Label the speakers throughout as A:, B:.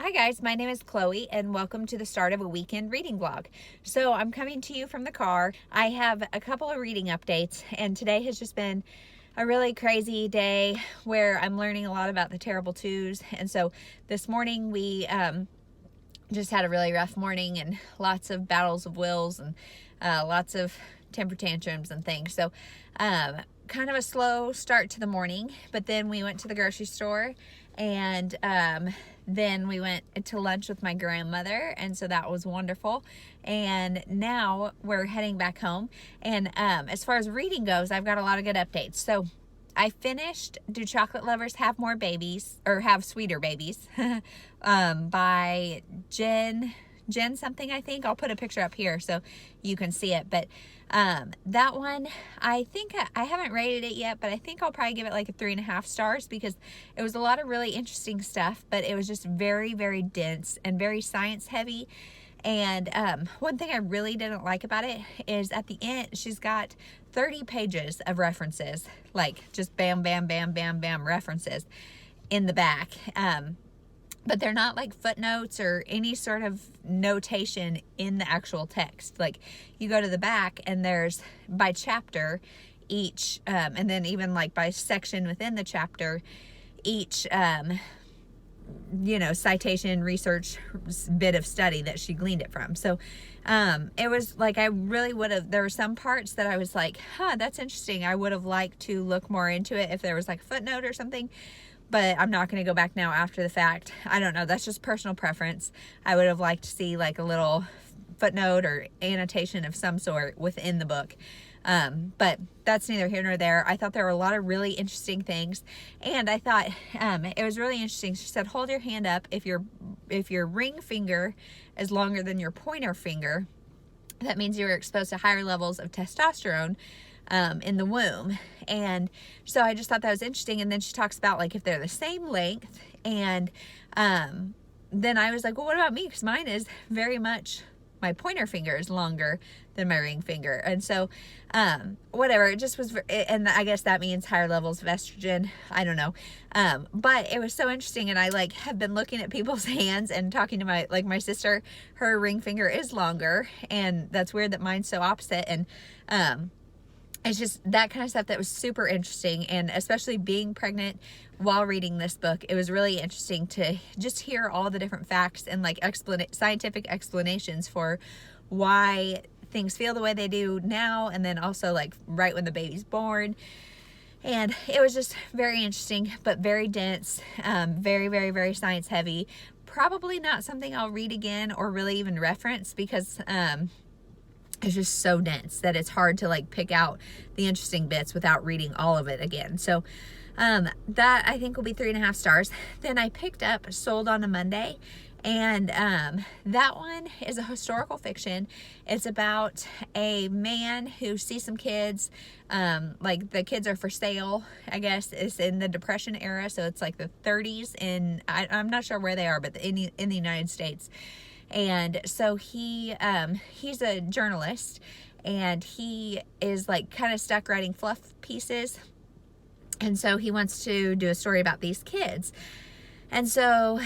A: Hi guys, my name is Chloe and welcome to the start of a weekend reading vlog. So I'm coming to you from the car. I have a couple of reading updates and today has just been a really crazy day where I'm learning a lot about the terrible twos. And so this morning we just had a really rough morning and lots of battles of wills and lots of temper tantrums and things. So kind of a slow start to the morning, but then we went to the grocery store and then we went to lunch with my grandmother, and so that was wonderful. And now we're heading back home. And as far as reading goes, I've got a lot of good updates. So I finished Do Chocolate Lovers Have More Babies, or Have Sweeter Babies, by Jen something, I think. I'll put a picture up here so you can see it. But that one, I think I haven't rated it yet, but I think I'll probably give it like a 3.5 stars because it was a lot of really interesting stuff, but it was just very, very dense and very science heavy. And one thing I really didn't like about it is at the end, she's got 30 pages of references, like just bam, bam, bam, bam, bam references in the back. But they're not like footnotes or any sort of notation in the actual text. Like you go to the back and there's by chapter each, and then even like by section within the chapter, each, citation, research bit of study that she gleaned it from. So it was like I really would have, there were some parts that I was like, that's interesting. I would have liked to look more into it if there was like a footnote or something. But I'm not going to go back now after the fact. I don't know. That's just personal preference. I would have liked to see like a little footnote or annotation of some sort within the book. But that's neither here nor there. I thought there were a lot of really interesting things. And I thought it was really interesting. She said, hold your hand up if your ring finger is longer than your pointer finger. That means you're exposed to higher levels of testosterone in the womb. And so I just thought that was interesting. And then she talks about like if they're the same length, and then I was like, well, what about me? Because mine is very much, my pointer finger is longer than my ring finger. And so whatever, it just was, and I guess that means higher levels of estrogen. I don't know. But it was so interesting. And I like have been looking at people's hands and talking to my sister, her ring finger is longer, and that's weird that mine's so opposite. And it's just that kind of stuff that was super interesting. And especially being pregnant while reading this book, it was really interesting to just hear all the different facts and like scientific explanations for why things feel the way they do now, and then also like right when the baby's born. And it was just very interesting, but very dense, very, very, very science heavy. Probably not something I'll read again or really even reference because it's just so dense that it's hard to like pick out the interesting bits without reading all of it again. So that I think will be 3.5 stars. Then I picked up Sold on a Monday, and that one is a historical fiction. It's about a man who sees some kids, like the kids are for sale, I guess. It's in the Depression era, so it's like the 30s, and I'm not sure where they are, but in the United States. And so he's a journalist, and he is like kind of stuck writing fluff pieces. And so he wants to do a story about these kids. And so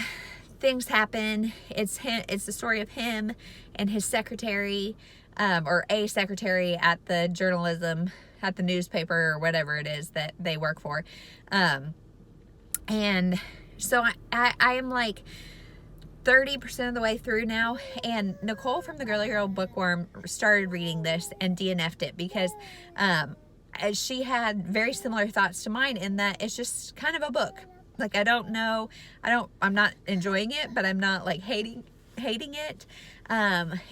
A: things happen. It's the story of him and his secretary, or a secretary at the newspaper or whatever it is that they work for. And so I am like 30% of the way through now, and Nicole from the Girly Girl Bookworm started reading this and DNF'd it because she had very similar thoughts to mine in that it's just kind of a book. Like I'm not enjoying it, but I'm not like hating it.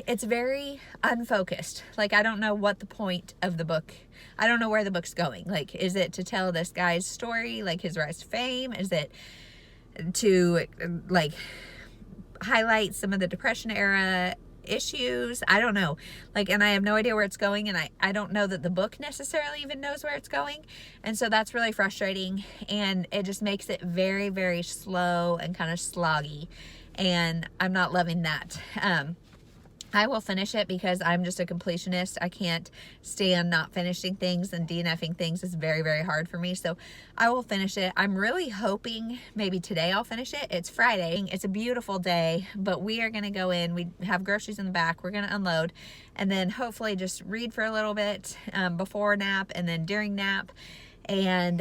A: It's very unfocused. Like I don't know what the point of the book, I don't know where the book's going. Like, is it to tell this guy's story, like his rise to fame? Is it to like highlight some of the Depression era issues? I don't know. Like, and I have no idea where it's going, and I don't know that the book necessarily even knows where it's going. And so that's really frustrating, and it just makes it very, very slow and kind of sloggy, and I'm not loving that. I will finish it because I'm just a completionist. I can't stand not finishing things, and DNFing things is very, very hard for me. So I will finish it. I'm really hoping maybe today I'll finish it. It's Friday. It's a beautiful day, but we are going to go in. We have groceries in the back. We're going to unload and then hopefully just read for a little bit before nap and then during nap. And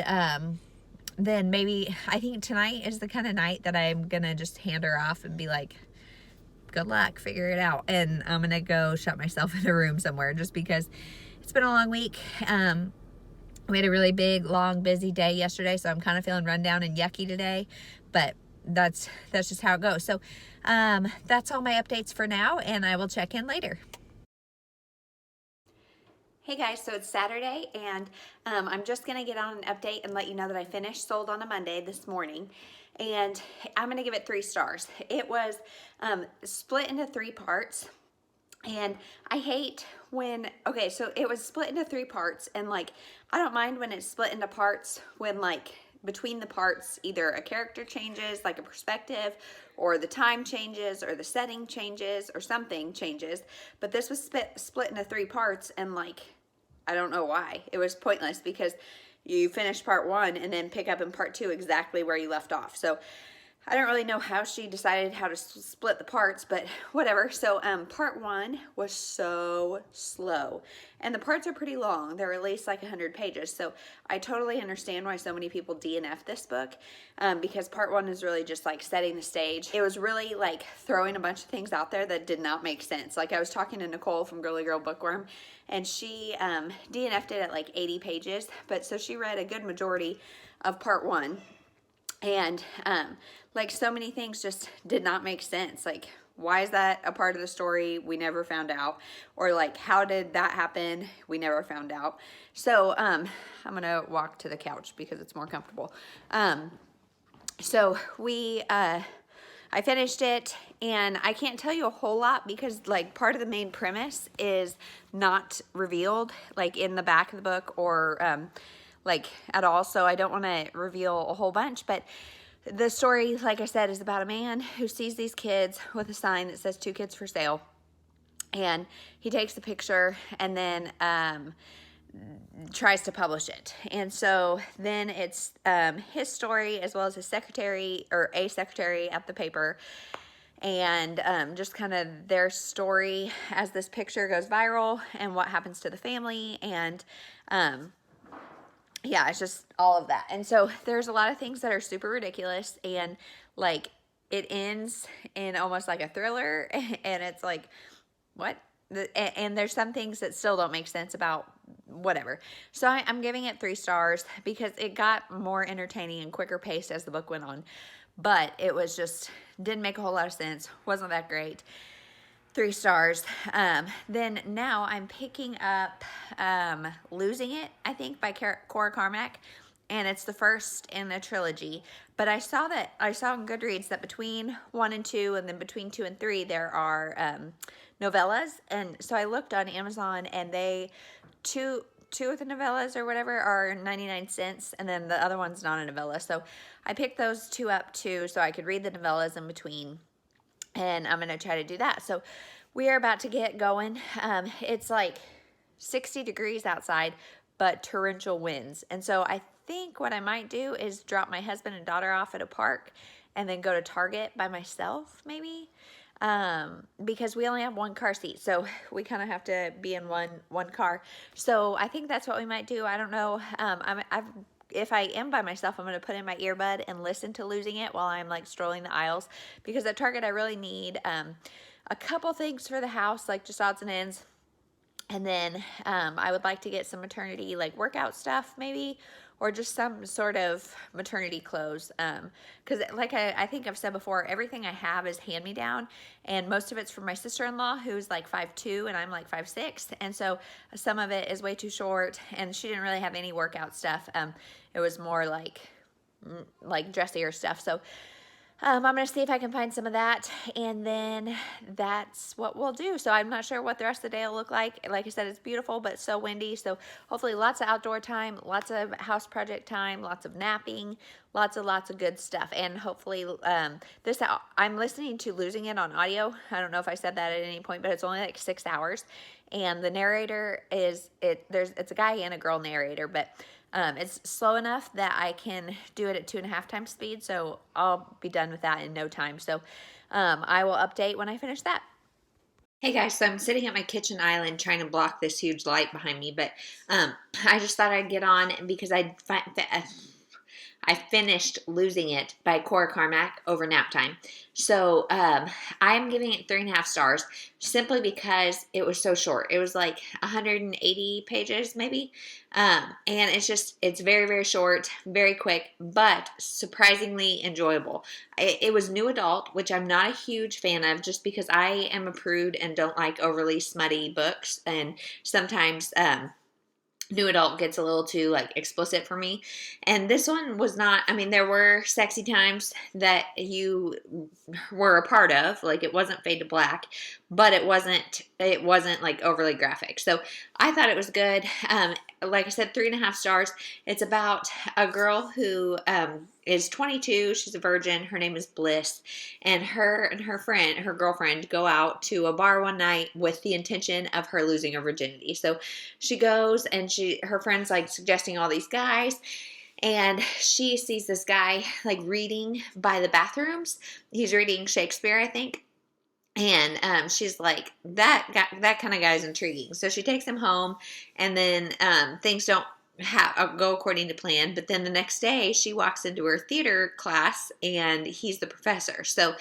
A: then maybe, I think tonight is the kind of night that I'm going to just hand her off and be like, good luck, figure it out. And I'm gonna go shut myself in a room somewhere just because it's been a long week. We had a really big, long, busy day yesterday, so I'm kind of feeling run down and yucky today, but that's just how it goes. So that's all my updates for now, and I will check in later. Hey guys, so it's Saturday, and I'm just going to get on an update and let you know that I finished Sold on a Monday this morning, and I'm going to give it 3 stars. It was split into 3 parts, and I hate when, okay, so it was split into 3 parts, and like, I don't mind when it's split into parts when like between the parts either a character changes, like a perspective, or the time changes, or the setting changes, or something changes, but this was split into 3 parts, and like, I don't know why. It was pointless because you finish part 1 and then pick up in part 2 exactly where you left off. So I don't really know how she decided how to split the parts, but whatever. So part 1 was so slow, and the parts are pretty long. They're at least like 100 pages. So I totally understand why so many people DNF this book, because part 1 is really just like setting the stage. It was really like throwing a bunch of things out there that did not make sense. Like I was talking to Nicole from Girly Girl Bookworm, and she DNF'd it at like 80 pages, but so she read a good majority of part 1. And like so many things just did not make sense. Like, why is that a part of the story? We never found out. Or like, how did that happen? We never found out. So I'm gonna walk to the couch because it's more comfortable. So I finished it, and I can't tell you a whole lot because like part of the main premise is not revealed like in the back of the book or like at all, so I don't want to reveal a whole bunch. But the story, like I said, is about a man who sees these kids with a sign that says 2 kids for sale, and he takes a picture and then tries to publish it. And so then it's his story as well as his secretary or a secretary at the paper, and just kind of their story as this picture goes viral and what happens to the family, and yeah, it's just all of that. And so there's a lot of things that are super ridiculous, and like it ends in almost like a thriller, and it's like, what? And there's some things that still don't make sense about whatever. So I'm giving it 3 stars because it got more entertaining and quicker paced as the book went on, but it was just, didn't make a whole lot of sense. Wasn't that great. 3 stars. Then now I'm picking up Losing It, I think, by Cora Carmack, and it's the first in the trilogy. But I saw on Goodreads that between 1 and 2 and then between 2 and 3 there are novellas, and so I looked on Amazon, and they two of the novellas or whatever are 99 cents, and then the other one's not a novella. So I picked those 2 up too so I could read the novellas in between, and I'm gonna try to do that. So we are about to get going. It's like 60 degrees outside, but torrential winds. And so I think what I might do is drop my husband and daughter off at a park and then go to Target by myself, maybe, because we only have 1 car seat, so we kind of have to be in one car. So I think that's what we might do. I don't know. If I am by myself, I'm going to put in my earbud and listen to Losing It while I'm like strolling the aisles, because at Target I really need a couple things for the house, like just odds and ends. And then I would like to get some maternity like workout stuff maybe, or just some sort of maternity clothes. Because like I think I've said before, everything I have is hand-me-down, and most of it's from my sister-in-law who's like 5'2" and I'm like 5'6", and so some of it is way too short, and she didn't really have any workout stuff. It was more like dressier stuff. So I'm going to see if I can find some of that, and then that's what we'll do. So I'm not sure what the rest of the day will look like. Like I said, it's beautiful, but it's so windy. So hopefully lots of outdoor time, lots of house project time, lots of napping, lots of good stuff. And hopefully I'm listening to Losing It on audio. I don't know if I said that at any point, but it's only like 6 hours. And the narrator it's a guy and a girl narrator, but it's slow enough that I can do it at 2.5 times speed, so I'll be done with that in no time. So I will update when I finish that. Hey guys, so I'm sitting at my kitchen island trying to block this huge light behind me, but I just thought I'd get on because I finished Losing It by Cora Carmack over nap time. So I'm giving it 3.5 stars simply because it was so short. It was like 180 pages maybe. And it's very, very short, very quick, but surprisingly enjoyable. It was new adult, which I'm not a huge fan of just because I am a prude and don't like overly smutty books. And sometimes new adult gets a little too like explicit for me, and this one was not. I mean, there were sexy times that you were a part of, like it wasn't fade to black, but it wasn't like overly graphic. So I thought it was good. Like I said, 3.5 stars. It's about a girl who is 22. She's a virgin. Her name is Bliss, and her girlfriend, go out to a bar one night with the intention of her losing her virginity. So she goes, and her friend's like suggesting all these guys, and she sees this guy like reading by the bathrooms. He's reading Shakespeare, I think. And she's like, that kind of guy's intriguing. So she takes him home, and then things don't go according to plan. But then the next day, she walks into her theater class, and he's the professor. So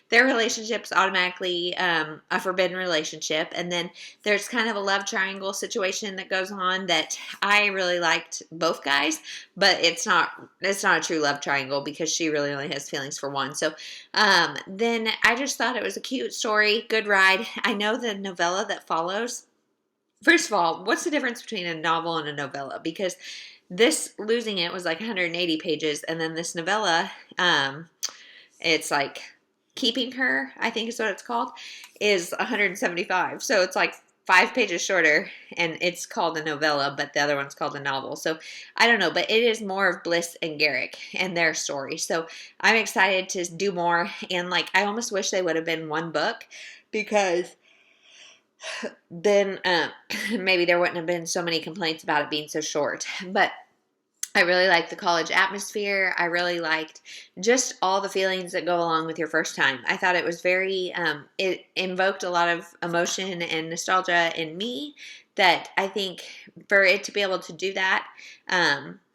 A: their relationship's automatically a forbidden relationship. And then there's kind of a love triangle situation that goes on that I really liked both guys, but it's not a true love triangle because she really only has feelings for one. So then I just thought it was a cute story, good ride. I know the novella that follows. First of all, what's the difference between a novel and a novella? Because this Losing It was like 180 pages, and then this novella, it's like Keeping Her, I think is what it's called, is 175. So it's like 5 pages shorter, and it's called a novella, but the other one's called a novel. So I don't know, but it is more of Bliss and Garrick and their story. So I'm excited to do more, and like I almost wish they would have been one book, because then maybe there wouldn't have been so many complaints about it being so short. But I really liked the college atmosphere. I really liked just all the feelings that go along with your first time. I thought it was very, it invoked a lot of emotion and nostalgia in me that I think for it to be able to do that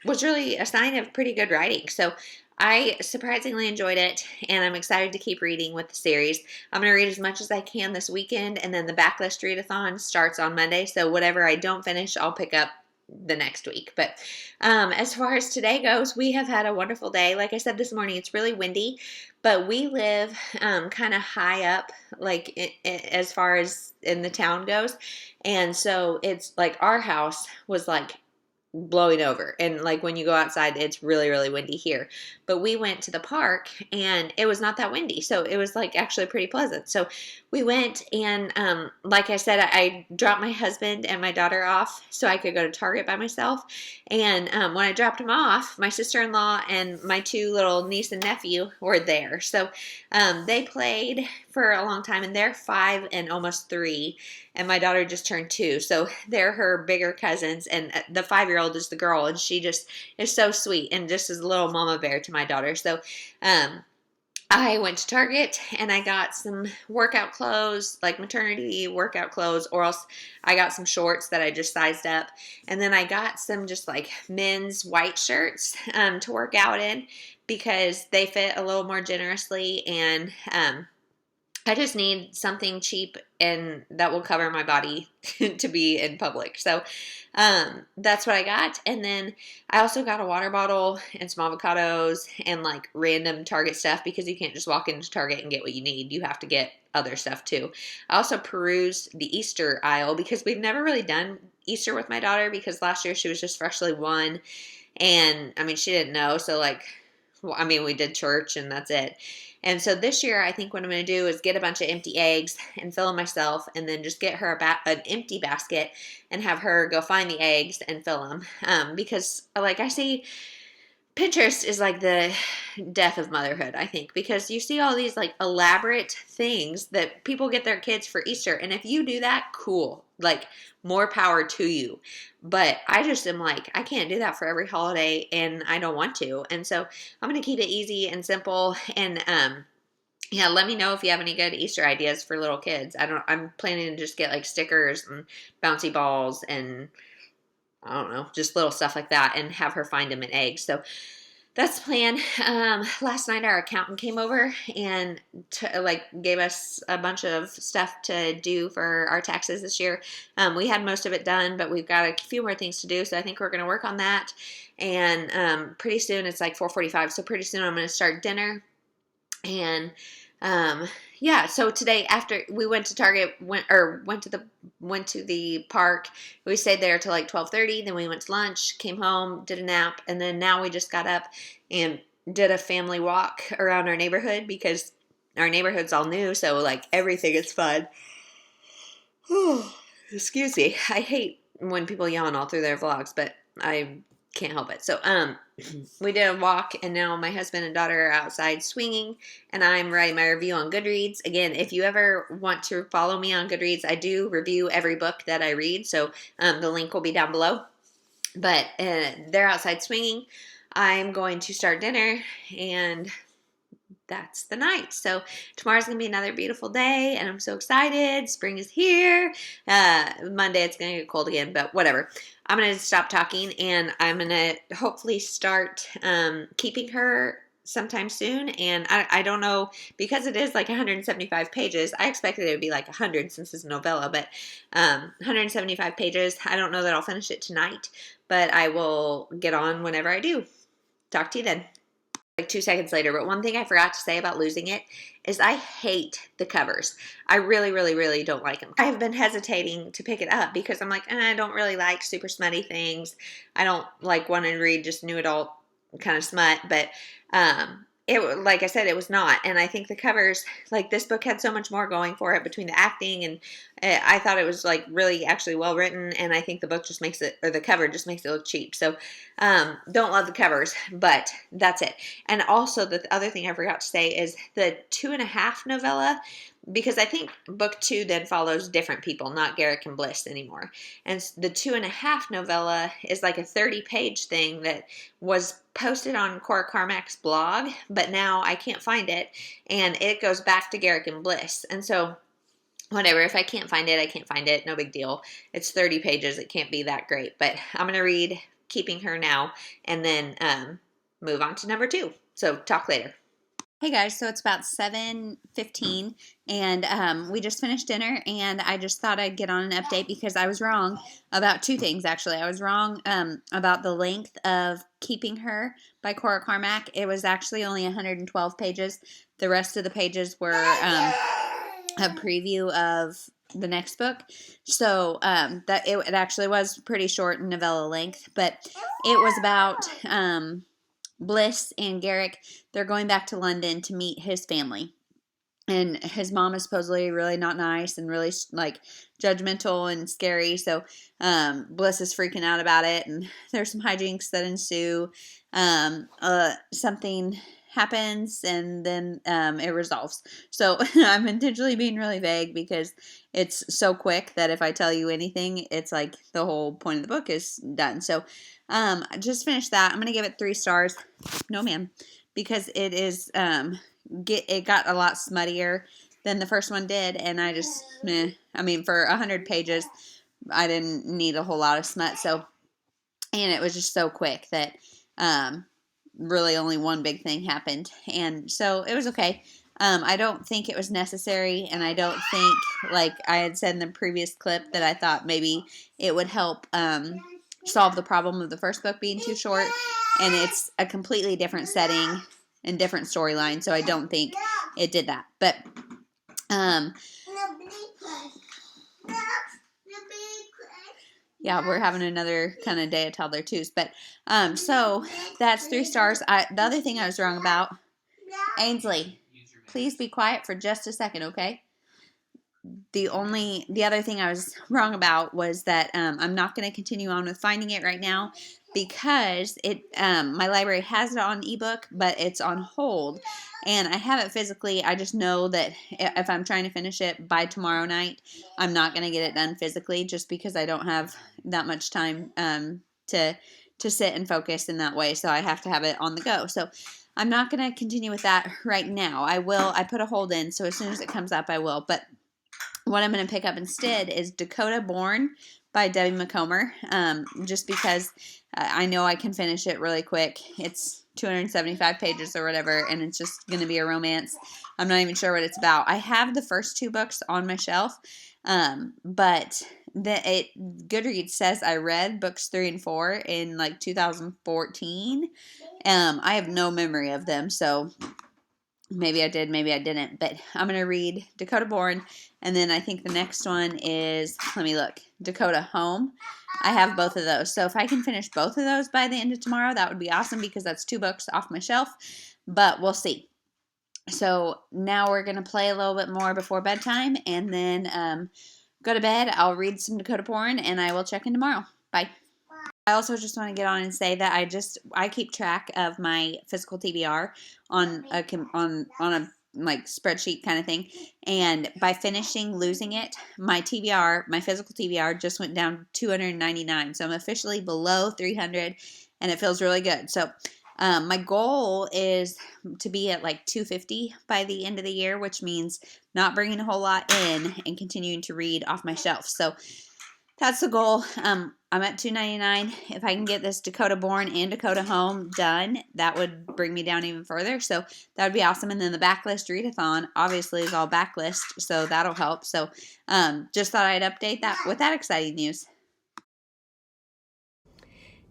A: was really a sign of pretty good writing. So I surprisingly enjoyed it, and I'm excited to keep reading with the series. I'm going to read as much as I can this weekend, and then the Backlist Readathon starts on Monday, so whatever I don't finish, I'll pick up the next week. But as far as today goes, we have had a wonderful day. Like I said this morning, it's really windy, but we live kind of high up, like as far as in the town goes, and so it's like our house was like blowing over, and like when you go outside, it's really, really windy here. But we went to the park, and it was not that windy, so it was like actually pretty pleasant. So we went, and like I said, I dropped my husband and my daughter off so I could go to Target by myself. And when I dropped them off, my sister-in-law and my 2 little niece and nephew were there. So they played for a long time, and they're 5 and almost 3, and my daughter just turned 2. So they're her bigger cousins, and the 5-year-old is the girl, and she just is so sweet and just is a little mama bear to my daughter. So I went to Target, and I got some workout clothes, like maternity workout clothes, or else I got some shorts that I just sized up. And then I got some just like men's white shirts to work out in because they fit a little more generously, and I just need something cheap and that will cover my body to be in public. So that's what I got. And then I also got a water bottle and some avocados and like random Target stuff, because you can't just walk into Target and get what you need. You have to get other stuff too. I also perused the Easter aisle because we've never really done Easter with my daughter, because last year she was just freshly 1. And I mean, she didn't know. So like I mean, we did church and that's it. And so this year, I think what I'm going to do is get a bunch of empty eggs and fill them myself, and then just get her an empty basket and have her go find the eggs and fill them. Because, like I see, Pinterest is like the death of motherhood, I think, because you see all these like elaborate things that people get their kids for Easter. And if you do that, cool, like more power to you. But I just am like, I can't do that for every holiday, and I don't want to. And so I'm going to keep it easy and simple. And, yeah, let me know if you have any good Easter ideas for little kids. I'm planning to just get like stickers and bouncy balls and I don't know, just little stuff like that, and have her find them in eggs. So that's the plan. Last night our accountant came over and gave us a bunch of stuff to do for our taxes this year. We had most of it done, but we've got a few more things to do. So I think we're going to work on that. And pretty soon, it's like 4:45. So pretty soon I'm going to start dinner. And yeah, so today after we went to Target, went to the park. We stayed there till like 12:30. Then we went to lunch, came home, did a nap, and then now we just got up and did a family walk around our neighborhood because our neighborhood's all new, so like everything is fun. Excuse me. I hate when people yawn all through their vlogs, but I can't help it. So we did a walk, and now my husband and daughter are outside swinging, and I'm writing my review on Goodreads. Again, if you ever want to follow me on Goodreads, I do review every book that I read, so the link will be down below. But they're outside swinging. I'm going to start dinner, and that's the night. So tomorrow's going to be another beautiful day, and I'm so excited. Spring is here. Monday it's going to get cold again, but whatever. I'm going to stop talking, and I'm going to hopefully start keeping her sometime soon. And I don't know, because it is like 175 pages. I expected it would be like 100 since it's a novella, but 175 pages. I don't know that I'll finish it tonight, but I will get on whenever I do. Talk to you then. Like 2 seconds later, but one thing I forgot to say about losing it is I hate the covers. I really, really, really don't like them. I have been hesitating to pick it up because I'm like, I don't really like super smutty things. I don't like want to read just new adult kind of smut, but like I said, it was not. And I think the covers, like this book had so much more going for it between the acting, and I thought it was like really actually well written. And I think the book just makes it, or the cover just makes it look cheap. So don't love the covers, but that's it. And also the other thing I forgot to say is the 2.5 novella, because I think book 2 then follows different people, not Garrick and Bliss anymore. And the 2.5 novella is like a 30-page thing that was posted on Cora Carmack's blog, but now I can't find it, and it goes back to Garrick and Bliss. And so whatever, if I can't find it, I can't find it. No big deal. It's 30 pages. It can't be that great. But I'm going to read Keeping Her now and then move on to number 2. So talk later. Hey guys, so it's about 7:15, and we just finished dinner, and I just thought I'd get on an update because I was wrong about 2 things, actually. I was wrong about the length of Keeping Her by Cora Carmack. It was actually only 112 pages. The rest of the pages were a preview of the next book. So that it actually was pretty short in novella length, but it was about Bliss and Garrick. They're going back to London to meet his family, and his mom is supposedly really not nice and really like judgmental and scary. So Bliss is freaking out about it, and there's some hijinks that ensue. Something happens, and then it resolves. So I'm intentionally being really vague because it's so quick that if I tell you anything, it's like the whole point of the book is done. So I just finished that. I'm going to give it 3 stars. No, ma'am. Because it is, it got a lot smuttier than the first one did. And I just, I mean, for 100 pages, I didn't need a whole lot of smut. So, and it was just so quick that, really only one big thing happened. And so it was okay. I don't think it was necessary. And I don't think, like I had said in the previous clip, that I thought maybe it would help, solve the problem of the first book being too short, and it's a completely different setting and different storyline, so I don't think it did that. But
B: yeah, we're having another kind of day of toddler twos. But so that's 3 stars. The other thing I was wrong about, Ainsley, please be quiet for just a second, okay? The other thing I was wrong about was that I'm not going to continue on with finding it right now because my library has it on ebook, but it's on hold, and I have it physically. I just know that if I'm trying to finish it by tomorrow night, I'm not going to get it done physically, just because I don't have that much time to sit and focus in that way. So I have to have it on the go. So I'm not going to continue with that right now. I put a hold in, so as soon as it comes up, I will. But what I'm going to pick up instead is Dakota Born by Debbie MACOMBER, just because I know I can finish it really quick. It's 275 pages or whatever, and it's just going to be a romance. I'm not even sure what it's about. I have the first 2 books on my shelf, but Goodreads says I read books 3 and 4 in like 2014. I have no memory of them, so maybe I did, maybe I didn't, but I'm going to read Dakota Born, and then I think the next one is, let me look, Dakota Home. I have both of those, so if I can finish both of those by the end of tomorrow, that would be awesome, because that's 2 books off my shelf, but we'll see. So now we're going to play a little bit more before bedtime, and then go to bed. I'll read some Dakota Born, and I will check in tomorrow. Bye. I also just want to get on and say that I keep track of my physical TBR on a like spreadsheet kind of thing, and by finishing losing it, my physical TBR just went down 299. So I'm officially below 300, and it feels really good. So my goal is to be at like 250 by the end of the year, which means not bringing a whole lot in and continuing to read off my shelf. So that's the goal. I'm at 299. If I can get this Dakota Born and Dakota Home done, that would bring me down even further. So that would be awesome. And then the backlist readathon obviously is all backlist, so that'll help. So just thought I'd update that with that exciting news.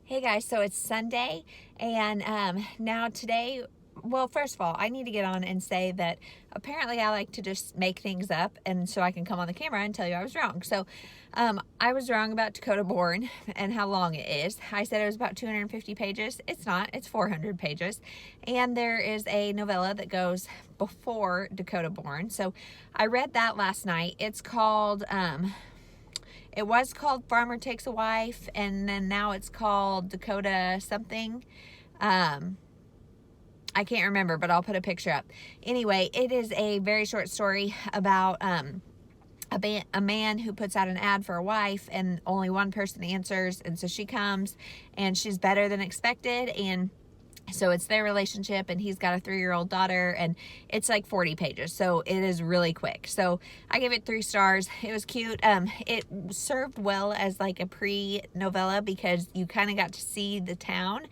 A: Hey guys, so it's Sunday, and now today, well, first of all, I need to get on and say that apparently I like to just make things up, and so I can come on the camera and tell you I was wrong. So I was wrong about Dakota Born and how long it is. I said it was about 250 pages. It's not. It's 400 pages. And there is a novella that goes before Dakota Born. So I read that last night. It's called... it was called Farmer Takes a Wife, and then now it's called Dakota something. I can't remember, but I'll put a picture up. Anyway, it is a very short story about a man who puts out an ad for a wife, and only one person answers, and so she comes, and she's better than expected, and so it's their relationship, and he's got a 3-year-old daughter, and it's like 40 pages, so it is really quick. So I give it 3 stars. It was cute. It served well as like a pre-novella because you kind of got to see the town.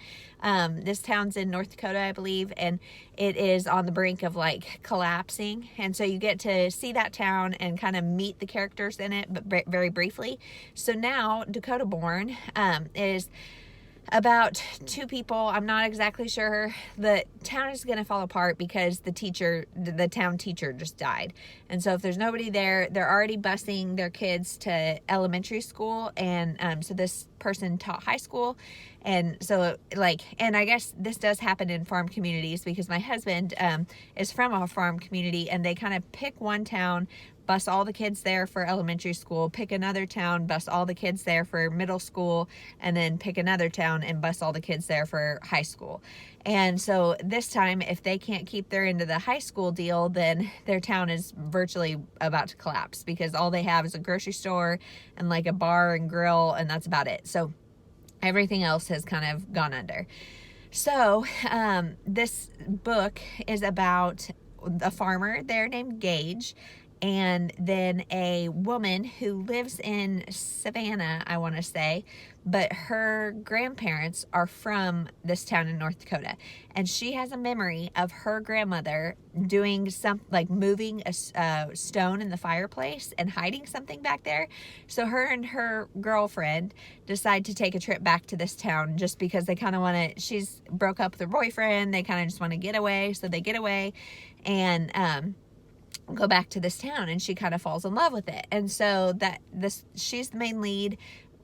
A: This town's in North Dakota, I believe, and it is on the brink of like collapsing, and so you get to see that town and kind of meet the characters in it, but very briefly. So now Dakota Born is about 2 people. I'm not exactly sure. The town is going to fall apart because the town teacher just died. And so if there's nobody there, they're already busing their kids to elementary school. And so this person taught high school. And so and I guess this does happen in farm communities because my husband is from a farm community, and they kind of pick one town, bus all the kids there for elementary school, pick another town, bus all the kids there for middle school, and then pick another town and bus all the kids there for high school. And so this time, if they can't keep their end of the high school deal, then their town is virtually about to collapse because all they have is a grocery store and like a bar and grill, and that's about it. So everything else has kind of gone under. So this book is about a farmer there named Gage, and then a woman who lives in Savannah, I want to say, but her grandparents are from this town in North Dakota, and she has a memory of her grandmother doing moving a stone in the fireplace and hiding something back there. So her and her girlfriend decide to take a trip back to this town just because they kind of want to. She's broke up with her boyfriend. They kind of just want to get away, so they get away and go back to this town, and she kind of falls in love with it. And so she's the main lead.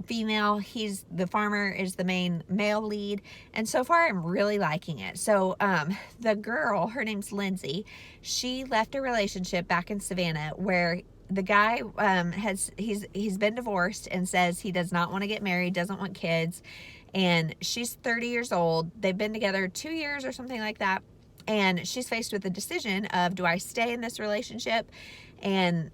A: female. He's the farmer is the main male lead, and so far I'm really liking it. So the girl, her name's Lindsay, she left a relationship back in Savannah where the guy he's been divorced and says he does not want to get married, doesn't want kids, and she's 30 years old. They've been together 2 years or something like that, and she's faced with the decision of, do I stay in this relationship and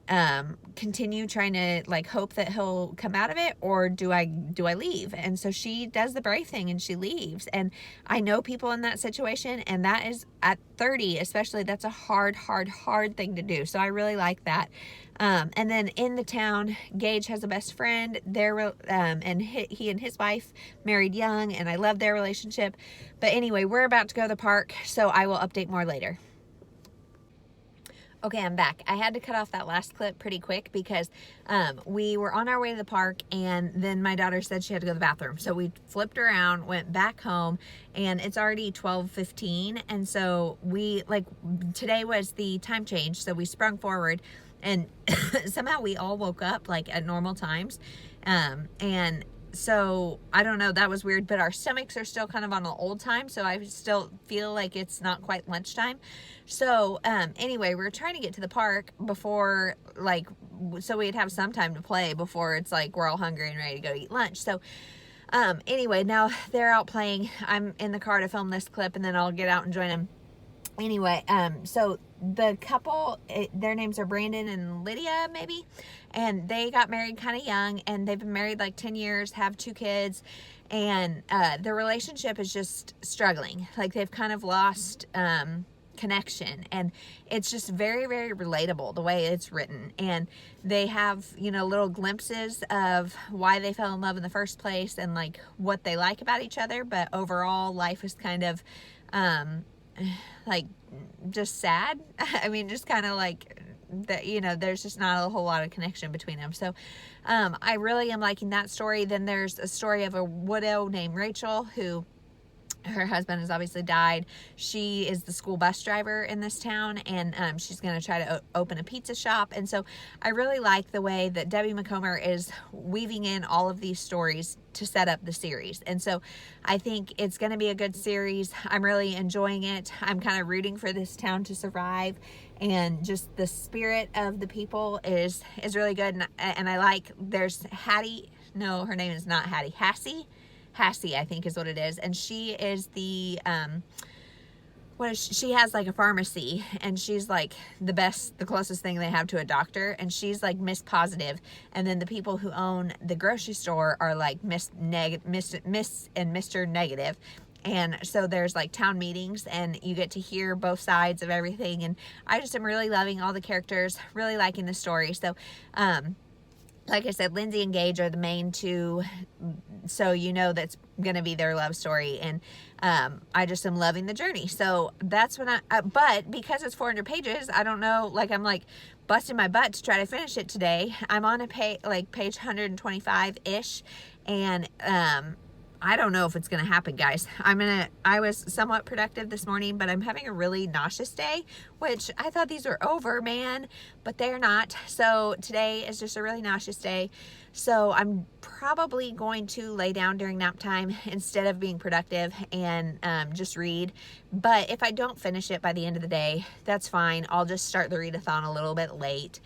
A: continue trying to like hope that he'll come out of it, or do I leave? And so she does the brave thing and she leaves. And I know people in that situation, and that is at 30 especially, that's a hard thing to do. So I really like that. And then in the town, Gage has a best friend. And he and his wife married young, and I love their relationship. But anyway, we're about to go to the park, so I will update more later. Okay, I'm back. I had to cut off that last clip pretty quick because we were on our way to the park, and then my daughter said she had to go to the bathroom. So we flipped around, went back home, and it's already 12:15. And so today was the time change. So we sprung forward, and somehow we all woke up like at normal times. And so I don't know, that was weird, but our stomachs are still kind of on the old time, so I still feel like it's not quite lunchtime. So anyway, we're trying to get to the park before, so we'd have some time to play before it's like we're all hungry and ready to go eat lunch. So anyway, now they're out playing. I'm in the car to film this clip, and then I'll get out and join them. Anyway, so the couple, their names are Brandon and Lydia, maybe, and they got married kind of young, and they've been married like 10 years, have 2 kids, and their relationship is just struggling. Like, they've kind of lost connection, and it's just very, very relatable the way it's written. And they have, little glimpses of why they fell in love in the first place and like what they like about each other, but overall life is kind of like just sad. I mean, just kind of like that, there's just not a whole lot of connection between them. So I really am liking that story. Then there's a story of a widow named Rachel who, her husband has obviously died. She is the school bus driver in this town, and she's going to try to open a pizza shop. And so I really like the way that Debbie MACOMBER is weaving in all of these stories to set up the series. And so I think it's going to be a good series. I'm really enjoying it. I'm kind of rooting for this town to survive, and just the spirit of the people is really good. And I like, there's Hattie. No, her name is not Hattie. Hassie, I think is what it is. And she is the, she has like a pharmacy, and she's like the closest thing they have to a doctor. And she's like Miss Positive. And then the people who own the grocery store are like Miss and Mr. Negative. And so there's like town meetings, and you get to hear both sides of everything. And I just am really loving all the characters, really liking the story. So, like I said, Lindsay and Gage are the main 2, so that's going to be their love story, and I just am loving the journey. So that's when but because it's 400 pages, I don't know, I'm like busting my butt to try to finish it today. I'm on page 125-ish, and I don't know if it's gonna happen, guys. I was somewhat productive this morning, but I'm having a really nauseous day, which I thought these were over, man, but they're not. So today is just a really nauseous day. So I'm probably going to lay down during nap time instead of being productive and just read. But if I don't finish it by the end of the day, that's fine. I'll just start the readathon a little bit late.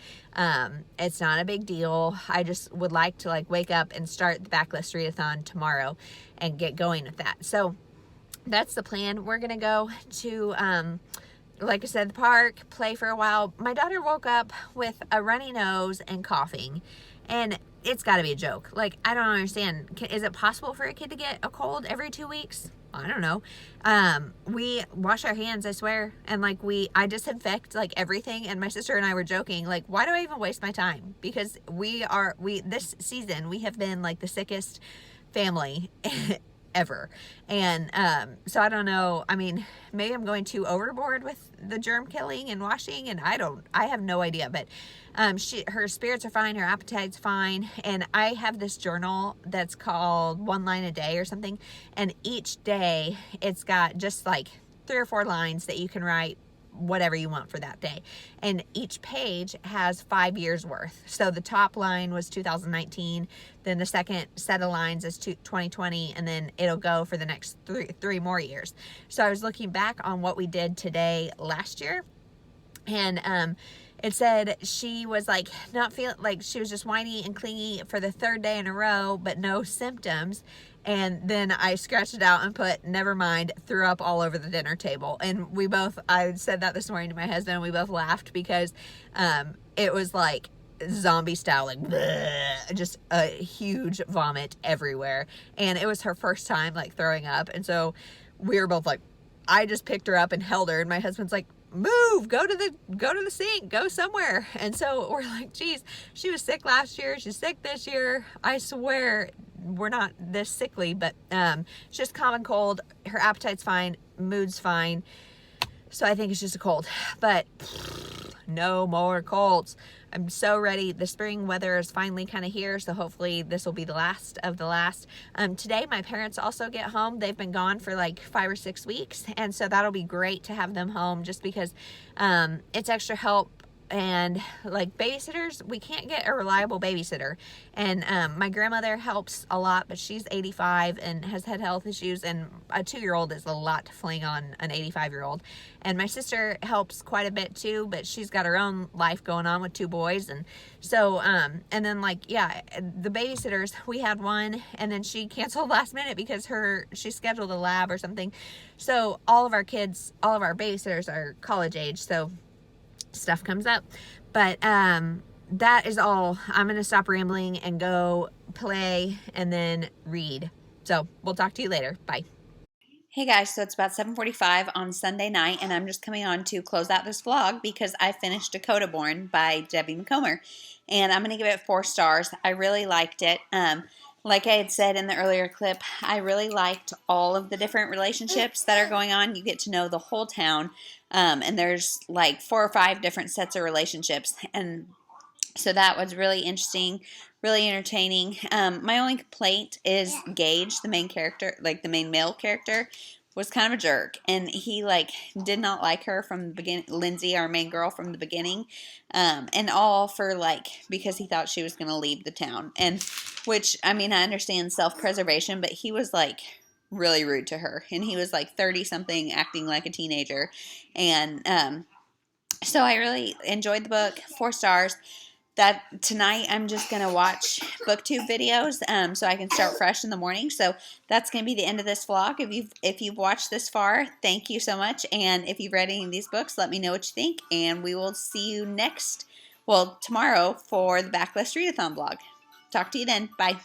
A: It's not a big deal. I just would like to wake up and start the backlist readathon tomorrow and get going with that. So that's the plan. We're going to go to, like I said, the park, play for a while. My daughter woke up with a runny nose and coughing, and it's got to be a joke. I don't understand. Is it possible for a kid to get a cold every 2 weeks? I don't know. We wash our hands, I swear. And I disinfect everything. And my sister and I were joking, why do I even waste my time? Because this season, we have been the sickest family ever. And so I don't know. I mean, maybe I'm going too overboard with the germ killing and washing, and I have no idea. But her spirits are fine, her appetite's fine. And I have this journal that's called 1 Line a Day or something, and each day it's got just 3 or 4 lines that you can write whatever you want for that day. And each page has 5 years worth. So the top line was 2019, then the second set of lines is 2020, and then it'll go for the next three more years. So I was looking back on what we did today last year, and it said she was like not feeling, like she was just whiny and clingy for the third day in a row, but no symptoms. And then I scratched it out and put, never mind, threw up all over the dinner table. And we both, I said that this morning to my husband, and we both laughed because it was like zombie style, like bleh, just a huge vomit everywhere. And it was her first time like throwing up. And so we were both like, I just picked her up and held her, and my husband's like, move, go to the sink, go somewhere. And so we're like, geez, she was sick last year, she's sick this year. I swear we're not this sickly, but it's just common cold. Her appetite's fine, mood's fine. So I think it's just a cold, but no more colds. I'm so ready. The spring weather is finally kind of here, so hopefully this will be the last of the last. Today my parents also get home. They've been gone for like 5 or 6 weeks, and so that'll be great to have them home, just because it's extra help. And like babysitters, we can't get a reliable babysitter. And my grandmother helps a lot, but she's 85 and has had health issues, and a 2-year-old is a lot to fling on an 85-year-old. And my sister helps quite a bit too, but she's got her own life going on with 2 boys. And so and then like, yeah, the babysitters, we had one, and then she canceled last minute because she scheduled a lab or something. So all of our babysitters are college age, so stuff comes up. But that is all. I'm gonna stop rambling and go play and then read. So we'll talk to you later. Bye.
B: Hey guys, so it's about 7:45 on Sunday night, and I'm just coming on to close out this vlog because I finished Dakota Born by Debbie MACOMBER, and I'm going to give it 4 stars. I really liked it. Like I had said in the earlier clip, I really liked all of the different relationships that are going on. You get to know the whole town, and there's like 4 or 5 different sets of relationships, and so that was really interesting, really entertaining. My only complaint is Gage, the main character, like the main male character, was kind of a jerk, and he like did not like her from the beginning. Lindsay, our main girl, from the beginning, and all for like because he thought she was going to leave the town, and which, I mean, I understand self-preservation, but he was like really rude to her, and he was like 30 something acting like a teenager, and so I really enjoyed the book. 4 stars. That tonight I'm just going to watch booktube videos so I can start fresh in the morning. So that's going to be the end of this vlog. If you've watched this far, thank you so much. And if you've read any of these books, let me know what you think. And we will see you tomorrow for the Backlist Readathon vlog. Talk to you then. Bye.